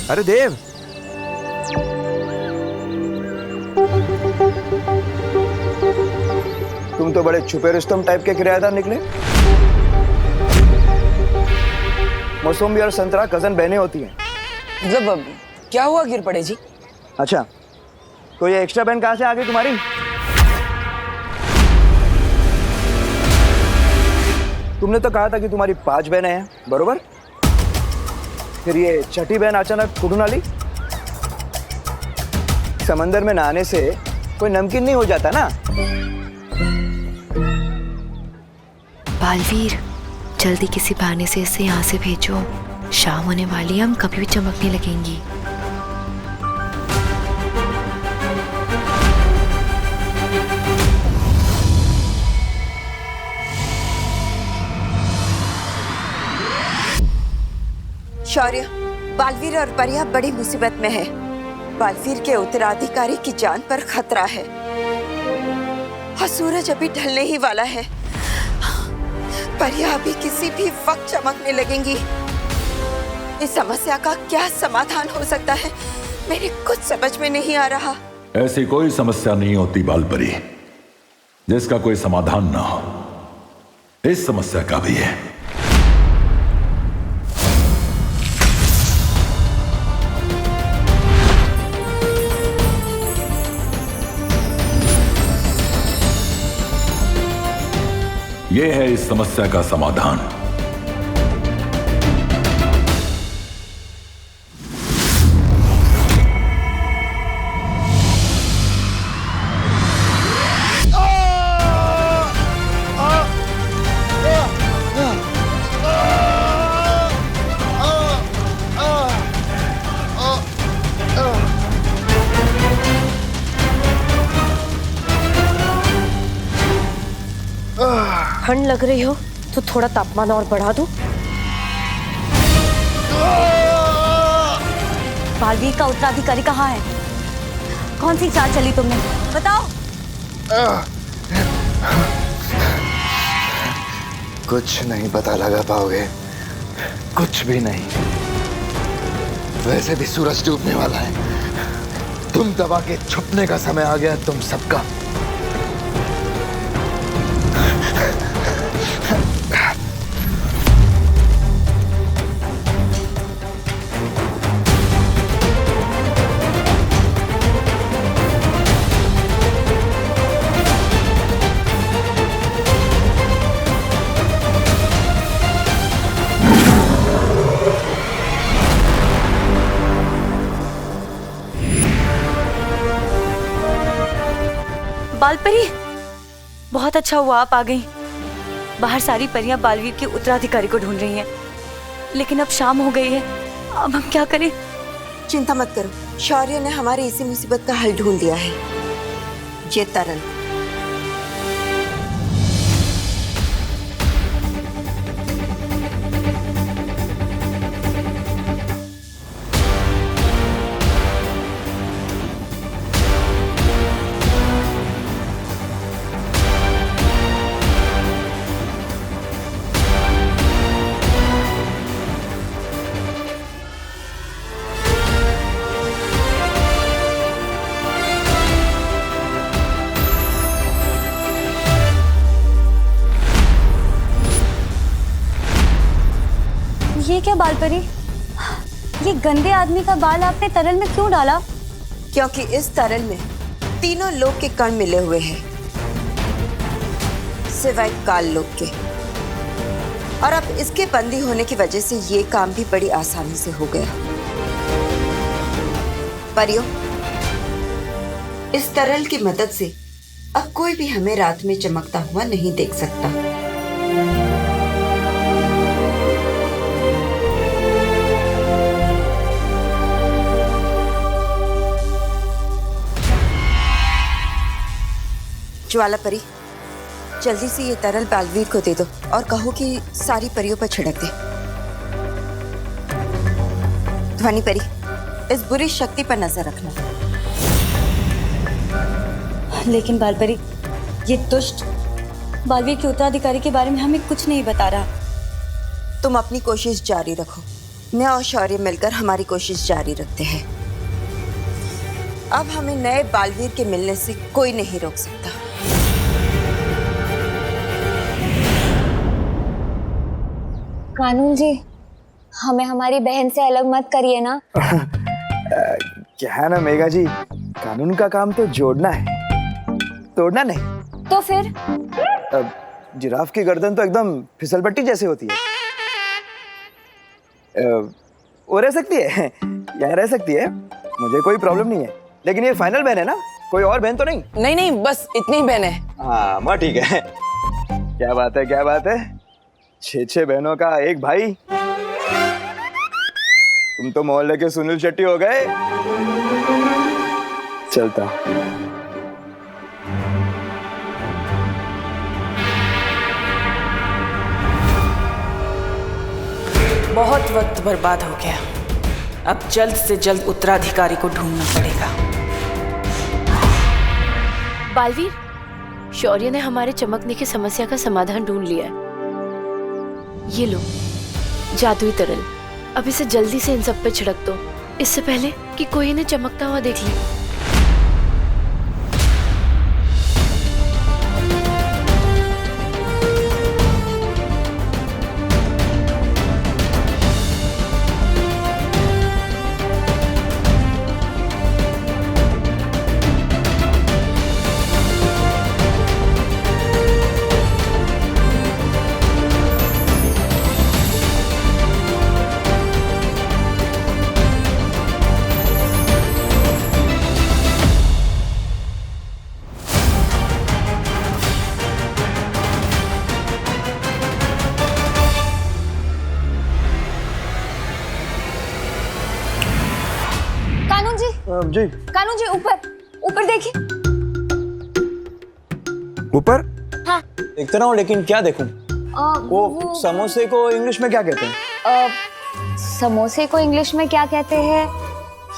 अरे देव, तुम तो बड़े छुपे रुस्तम टाइप के किराएदार निकले। मौसमी और संतरा कजन बहनें होती हैं। मतलब क्या हुआ गिर पड़े जी? अच्छा, तो ये एक्स्ट्रा बहन कहाँ से आ गई तुम्हारी? तुमने तो कहा था कि तुम्हारी 5 बहनें हैं, बरोबर? फिर ये छठी बहन अचानक कुड़ून आली? समंदर में नहाने से कोई नमकीन नहीं हो जाता ना। बालवीर, जल्दी किसी बहाने से इसे यहाँ से भेजो। शाम होने वाली है, हम कभी भी चमकने लगेंगी। शौर्य, बालवीर और परिया बड़ी मुसीबत में है। बालवीर के उत्तराधिकारी की जान पर खतरा है और सूरज अभी ढलने ही वाला है। परिया अभी किसी भी वक्त चमकने लगेंगी। इस समस्या का क्या समाधान हो सकता है, मेरे कुछ समझ में नहीं आ रहा। ऐसी कोई समस्या नहीं होती बालपरी जिसका कोई समाधान ना हो। इस समस्या का भी है। यह है इस समस्या का समाधान। ठंड लग रही हो तो थोड़ा तापमान और बढ़ा दूं? बालवीर का उत्तराधिकारी कहाँ है? कौन सी चाल चली तुमने, बताओ। कुछ नहीं पता लगा पाओगे, कुछ भी नहीं। वैसे भी सूरज डूबने वाला है। तुम दबा के छुपने का समय आ गया तुम सबका। बालपरी, बहुत अच्छा हुआ आप आ गई। बाहर सारी परियां बालवीर के उत्तराधिकारी को ढूंढ रही हैं, लेकिन अब शाम हो गई है। अब हम क्या करें? चिंता मत करो, शौर्य ने हमारी इसी मुसीबत का हल ढूंढ लिया है। ये तरल। ये क्या बालपरी, ये गंदे आदमी का बाल आपने तरल में क्यों डाला? क्योंकि इस तरल में तीनों लोक के कण मिले हुए हैं, सिवाय काल लोक के। और अब इसके बंदी होने की वजह से ये काम भी बड़ी आसानी से हो गया। परियों, इस तरल की मदद से अब कोई भी हमें रात में चमकता हुआ नहीं देख सकता। ज्वाला परी, जल्दी से ये तरल बालवीर को दे दो और कहो कि सारी परियों पर छिड़क दे। ध्वनि परी, इस बुरी शक्ति पर नजर रखना। लेकिन बालपरी, ये दुष्ट बालवीर के उत्तराधिकारी के बारे में हमें कुछ नहीं बता रहा। तुम अपनी कोशिश जारी रखो, मैं और शौर्य मिलकर हमारी कोशिश जारी रखते हैं। अब हमें नए बालवीर के मिलने से कोई नहीं रोक सकता। कानून जी, हमें हमारी बहन से अलग मत करिए ना। क्या है ना मेघा जी, कानून का काम तो जोड़ना है, तोड़ना नहीं। तो फिर जिराफ की गर्दन तो एकदम फिसलपट्टी जैसी होती है। वो रह सकती है यहाँ रह सकती है, मुझे कोई प्रॉब्लम नहीं है। लेकिन ये फाइनल बहन है ना, कोई और बहन तो नहीं? नहीं नहीं, बस इतनी ही बहन है। हाँ माँ ठीक है। क्या बात है, क्या बात है, 6 बहनों का एक भाई। तुम तो मोहल्ले के सुनील शेट्टी हो गए। चलता बहुत वक्त बर्बाद हो गया, अब जल्द से जल्द उत्तराधिकारी को ढूंढना पड़ेगा। बालवीर, शौर्य ने हमारे चमकने की समस्या का समाधान ढूंढ लिया है। ये लो जादुई तरल, अब इसे जल्दी से इन सब पे छिड़क दो, इससे पहले कि कोई इन्हें चमकता हुआ देख ले। जी कानून जी, ऊपर ऊपर देखिए। ऊपर? हाँ। देखते रहो, लेकिन क्या देखूं? वो समोसे को इंग्लिश में क्या कहते हैं? समोसे को इंग्लिश में क्या कहते हैं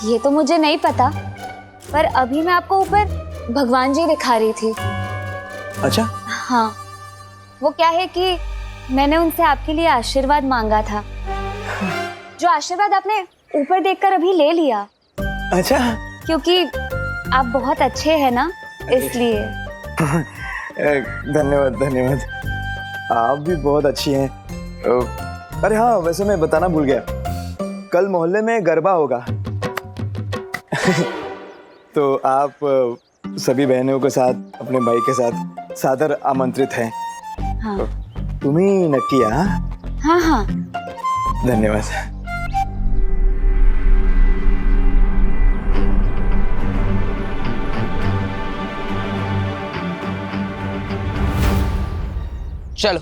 ये तो मुझे नहीं पता, पर अभी मैं आपको ऊपर भगवान जी दिखा रही थी। अच्छा। हाँ, वो क्या है कि मैंने उनसे आपके लिए आशीर्वाद मांगा था, जो आशीर्वाद आपने ऊपर देखकर अभी ले लिया। अच्छा। क्योंकि आप बहुत अच्छे हैं ना, इसलिए। धन्यवाद धन्यवाद, आप भी बहुत अच्छी हैं। अरे हाँ, वैसे मैं बताना भूल गया, कल मोहल्ले में गरबा होगा। तो आप सभी बहनों के साथ, अपने भाई के साथ सादर आमंत्रित हैं। हाँ। तुम ही नक्की? हाँ हाँ। धन्यवाद। चलो।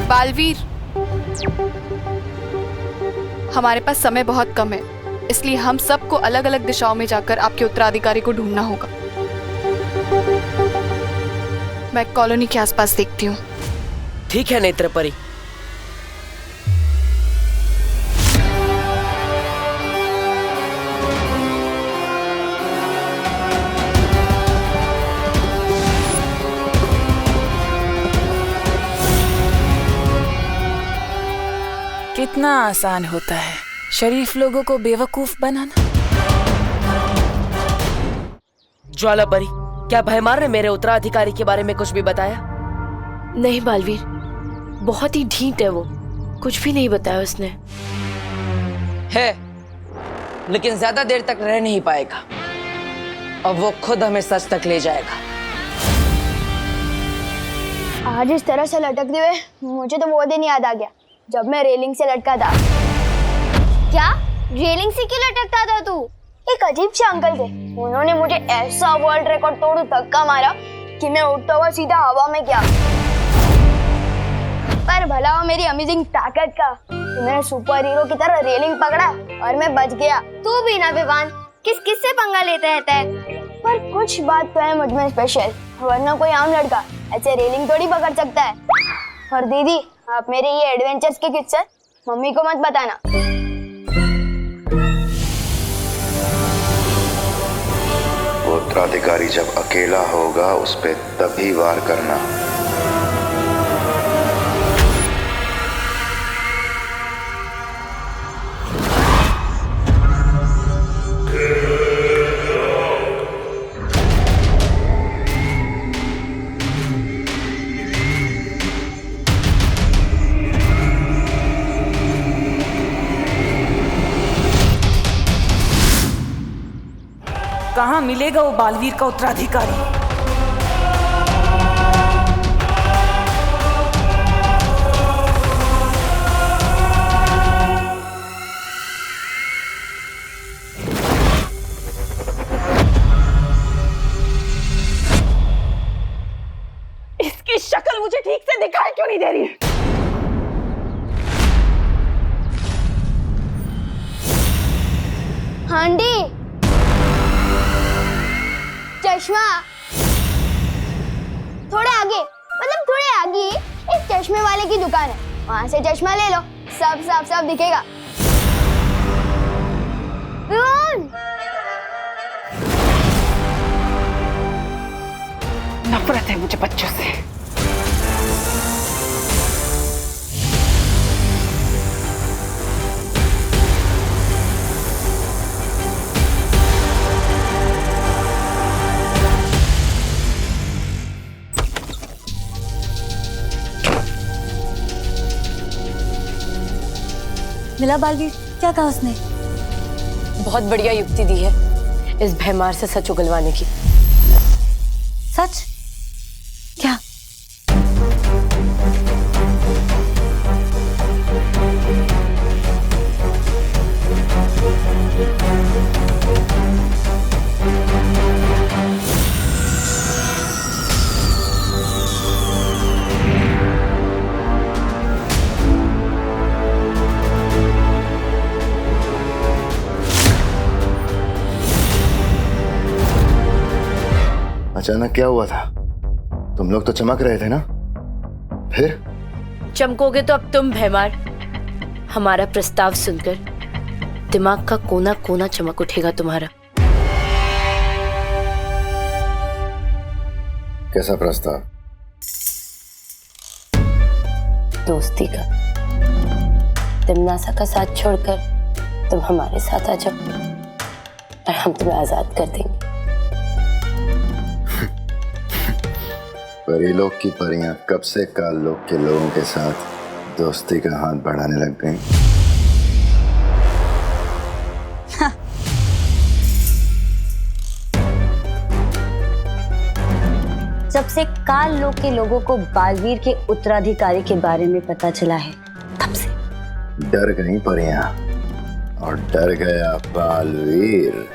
बालवीर, हमारे पास समय बहुत कम है, इसलिए हम सबको अलग अलग दिशाओं में जाकर आपके उत्तराधिकारी को ढूंढना होगा। मैं कॉलोनी के आसपास देखती हूँ। ठीक है नेत्रपरी। कितना आसान होता है शरीफ लोगों को बेवकूफ बनाना। ज्वालापरी, क्या भयमार ने मेरे उत्तराधिकारी के बारे में कुछ भी बताया? नहीं बालवीर, बहुत ही ढीठ है वो, कुछ भी नहीं बताया उसने। है, लेकिन ज्यादा देर तक रह नहीं पाएगा, अब वो खुद हमें सच तक ले जाएगा। आज इस तरह से लटकते हुए मुझे तो वो दिन याद आ गया जब मैं रेलिंग से लटका था। क्या रेलिंग से क्यों लटकता था तू? एक अजीब से अंकल थे, उन्होंने मुझे ऐसा वर्ल्ड रिकॉर्ड तोड़ धक्का मारा कि मैं उठता हुआ सीधा हवा में गया। पर भला हो मेरी अमेजिंग ताकत का, तो मैंने सुपर हीरो की तरह रेलिंग पकड़ा और मैं बच गया। तू भी ना विवान, किस से पंगा लेते रहता है? पर कुछ बात तो है मुझ में स्पेशल, वरना कोई आम लड़का ऐसे रेलिंग थोड़ी पकड़ सकता है। और दीदी, आप मेरे ये एडवेंचर्स के किस्से मम्मी को मत बताना। वो उत्तराधिकारी जब अकेला होगा उस पे तभी वार करना। कहाँ मिलेगा वो बालवीर का उत्तराधिकारी? इसकी शक्ल मुझे ठीक से दिखाई क्यों नहीं दे रही? आंटी, चश्मा थोड़े आगे, मतलब थोड़े आगे एक चश्मे वाले की दुकान है, वहां से चश्मा ले लो, सब साफ साफ दिखेगा। नफरत है मुझे बच्चों से। मिला बालवीर? क्या कहा उसने? बहुत बढ़िया युक्ति दी है इस भैमार से सच उगलवाने की। सच? क्या? अचानक क्या हुआ था? तुम लोग तो चमक रहे थे ना, फिर? चमकोगे तो अब तुम भैमार। हमारा प्रस्ताव सुनकर दिमाग का कोना कोना चमक उठेगा तुम्हारा। कैसा प्रस्ताव? दोस्ती का। तिमनासा का साथ छोड़कर तुम हमारे साथ आ जाओ और हम तुम्हें आजाद कर देंगे। परीलोक की परियां कब से काल लोक के लोगों के साथ दोस्ती का हाथ बढ़ाने लग गई? जब से काल लोक के लोगों को बालवीर के उत्तराधिकारी के बारे में पता चला है, तब से डर गई परियां और डर गया बालवीर।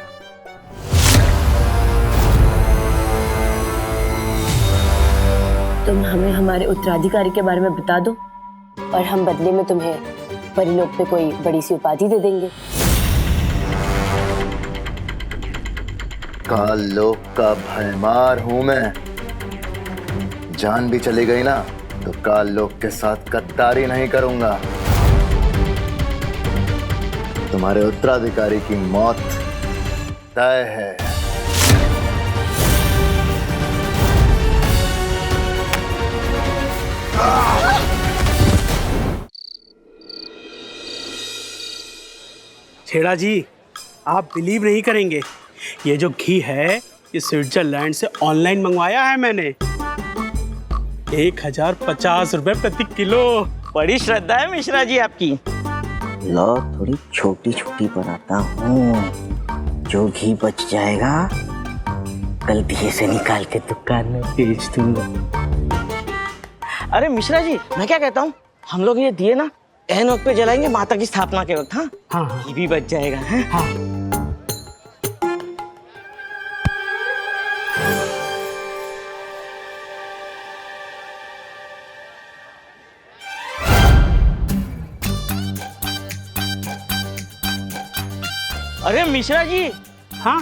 तुम हमें हमारे उत्तराधिकारी के बारे में बता दो और हम बदले में तुम्हें परिलोक पे कोई बड़ी सी उपाधि दे देंगे। काल लोक का भयमार हूं मैं। जान भी चली गई ना तो काल लोक के साथ गद्दारी नहीं करूंगा। तुम्हारे उत्तराधिकारी की मौत तय है। छेड़ा जी, आप बिलीव नहीं करेंगे, ये जो घी है ये स्विट्जरलैंड से ऑनलाइन मंगवाया है मैंने। 1050 रुपए प्रति किलो। बड़ी श्रद्धा है मिश्रा जी आपकी। लो थोड़ी छोटी छोटी बनाता हूँ, जो घी बच जाएगा कल दिए से निकाल के दुकान में बेच दूंगा। अरे मिश्रा जी, मैं क्या कहता हूँ, हम लोग ये दिए ना एहन वक्त पे जलाएंगे माता की स्थापना के वक्त। हाँ हाँ, घी भी बच जाएगा। है? हाँ। अरे मिश्रा जी, हाँ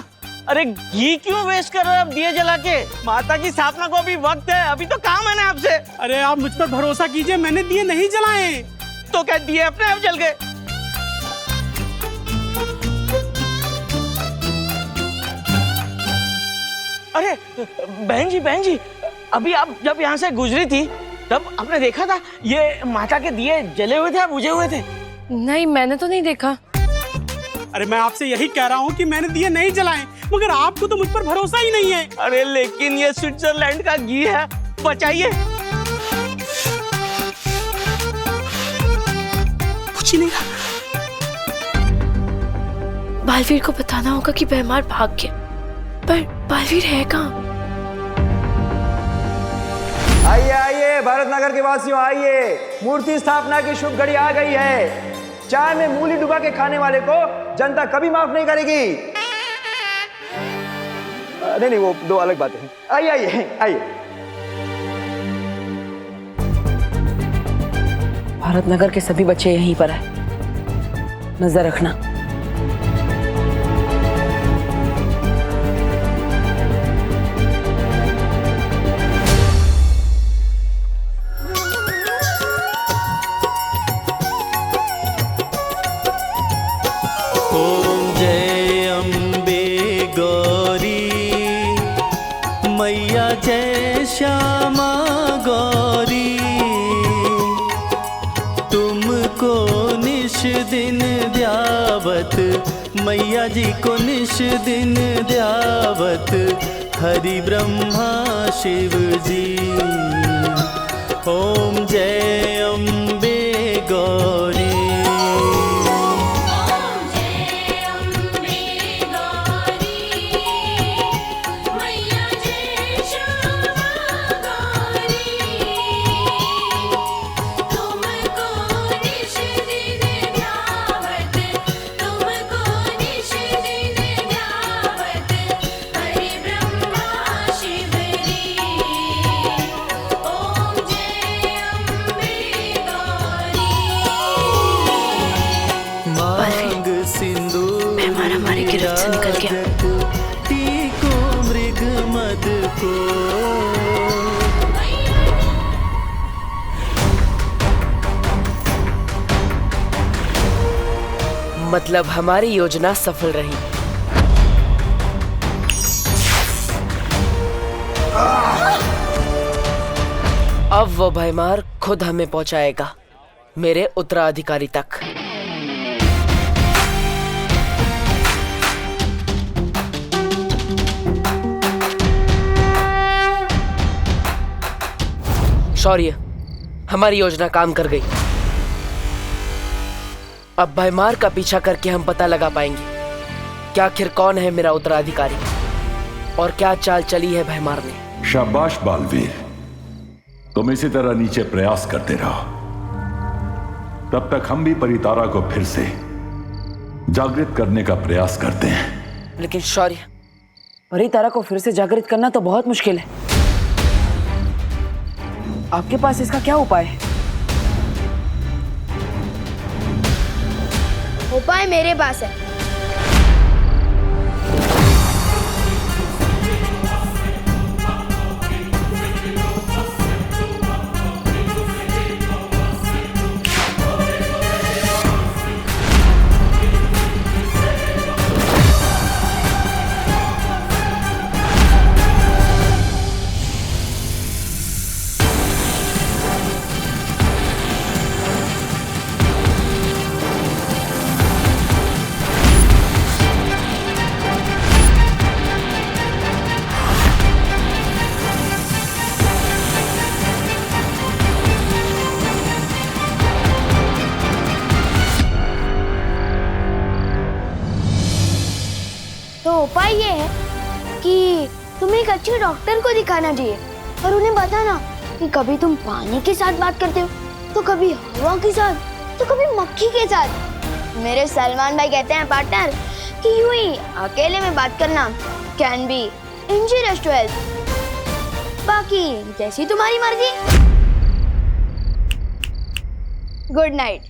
अरे घी क्यों वेस्ट कर रहे हो आप दिए जला के? माता की स्थापना को अभी वक्त है, अभी तो काम है ना आपसे। अरे आप मुझ पर भरोसा कीजिए, मैंने दिए नहीं जलाए। तो क्या दिए अपने आप जल गए? अरे बहन जी अभी आप जब यहाँ से गुजरी थी तब आपने देखा था ये माता के दिए जले हुए थे या बुझे हुए थे? नहीं, मैंने तो नहीं देखा। अरे मैं आपसे यही कह रहा हूँ कि मैंने दिए नहीं जलाए, मगर आपको तो मुझ पर भरोसा ही नहीं है। अरे लेकिन ये स्विट्जरलैंड का घी है, बचाइए। कुछ ही नहीं रहा। बालवीर को बताना होगा कि भैमार भाग गया, पर बालवीर है कहाँ? आइए आइए भारत नगर के वासियों, आइए, मूर्ति स्थापना की शुभ घड़ी आ गई है। चाय में मूली डुबा के खाने वाले को जनता कभी माफ नहीं करेगी। नहीं वो दो अलग बातें हैं। आइए आइए आइए। भारत नगर के सभी बच्चे यहीं पर है, नजर रखना। ओम जय अम्बे गौरी मैया, जय श्यामा गौरी, तुमको निश दिन ध्यावत, मैया जी को निश दिन ध्यावत, हरि ब्रह्मा शिव जी। ओम जय अम्बे गौरी। हमारे गिरफ्त से निकल गया। टीको मृग मद को, मतलब हमारी योजना सफल रही। अब वो भैमार खुद हमें पहुंचाएगा मेरे उत्तराधिकारी तक। शौर्य, हमारी योजना काम कर गई। अब भैमार का पीछा करके हम पता लगा पाएंगे कि आखिर कौन है मेरा उत्तराधिकारी और क्या चाल चली है भैमार ने। शाबाश बालवीर, तुम इसी तरह नीचे प्रयास करते रहो, तब तक हम भी परितारा को फिर से जागृत करने का प्रयास करते हैं। लेकिन शौर्य, परितारा को फिर से जागृत करना तो बहुत मुश्किल है। आपके पास इसका क्या उपाय है? उपाय मेरे पास है। तो उपाय ये है कि तुम एक अच्छे डॉक्टर को दिखाना चाहिए और उन्हें बताना कि कभी तुम पानी के साथ बात करते हो, तो कभी हवा के साथ, तो कभी मक्खी के साथ। मेरे सलमान भाई कहते हैं पार्टनर कि यूं ही अकेले में बात करना can be injurious to health. बाकी जैसी तुम्हारी मर्जी। Good night.